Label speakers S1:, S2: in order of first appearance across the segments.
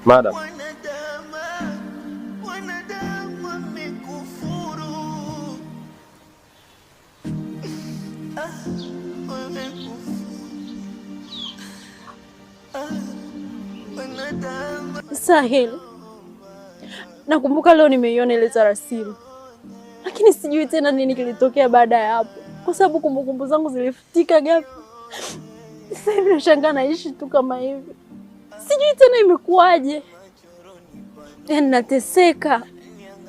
S1: Madam.
S2: Sahil, nakumbuka leo nimeiona ile tarasimu, lakini sijui tena nini kilitokea baada ya hapo, kwa sababu kumbukumbu zangu zilifutika ghafla. Sasa hivi nashangaa naishi tu kama hivi, sijui tena imekuwaje. Yaani nateseka.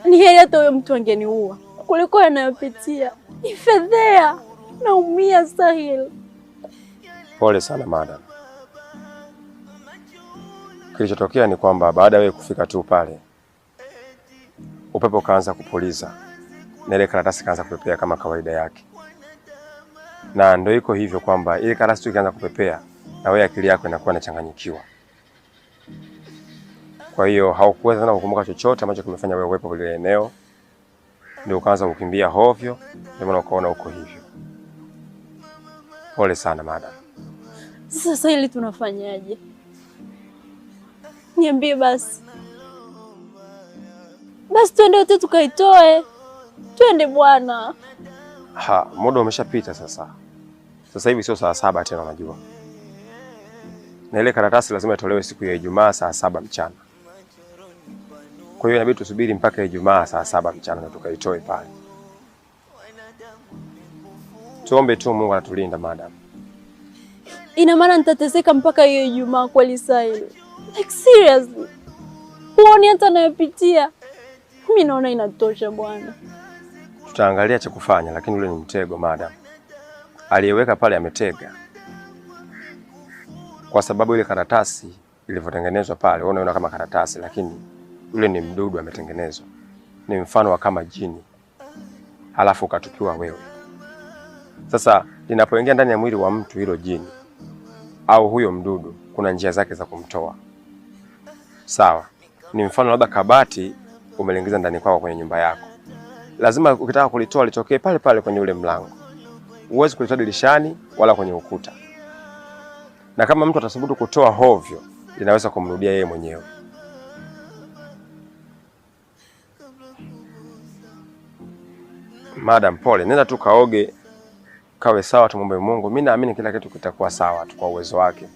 S2: Ni heri hata huyo mtu angeniua kuliko anayopitia. Ni fedhea, naumia Sahil.
S1: Pole sana madam. Kilichotokea ni kwamba baada ya wewe kufika tu pale, upepo kaanza kupuliza na ile karatasi kaanza kupepea kama kawaida yake. Na ndio iko hivyo kwamba ile karatasi tu ikaanza kupepea na wewe akili yako inakuwa inachanganyikiwa. Kwa hiyo haukuweza tena kukumbuka chochote ambacho kimefanya wewe uwepo kwenye eneo. Ndio ukaanza kukimbia hovyo, ndio maana ukaona uko hivyo. Pole sana madam.
S2: Sasa hili tunafanyaje? Niambie basi. Basi twende wote tukaitoe. Twende bwana.
S1: Muda umeshapita sasa. Sasa hivi sio saa 7 tena unajua. Na ile karatasi lazima itolewe siku ya Ijumaa saa 7 mchana. Kwa hiyo inabidi tusubiri mpaka Ijumaa saa 7 mchana na tukaitoe pale. Tuombe tu Mungu atulinda madam.
S2: Ina maana nitateseka mpaka hiyo Ijumaa kweli Sahil? Like seriously? Huoni hata nayopitia? Mimi naona inatosha bwana.
S1: Tutaangalia cha kufanya, lakini ule ni mtego madam. Aliyeweka pale ametega. Kwa sababu ile karatasi ilivyotengenezwa pale, unaona kama karatasi, lakini ule ni mdudu ametengenezwa. Ni mfano wa kama jini. Halafu ukatukiwa wewe. Sasa linapoingia ndani ya mwili wa mtu hilo jini au huyo mdudu, kuna njia zake za kumtoa. Sawa. Ni mfano labda kabati umeliingiza ndani kwako kwenye nyumba yako. Lazima ukitaka kulitoa litokee pale pale kwenye ule mlango. Huwezi kulitoa dirishani wala kwenye ukuta. Na kama mtu atasubutu kutoa hovyo, linaweza kumrudia yeye mwenyewe. Madam, pole. Nenda tu kaoge, kawe sawa, tumombe Mungu. Mimi naamini kila kitu kitakuwa sawa tu kwa uwezo wake.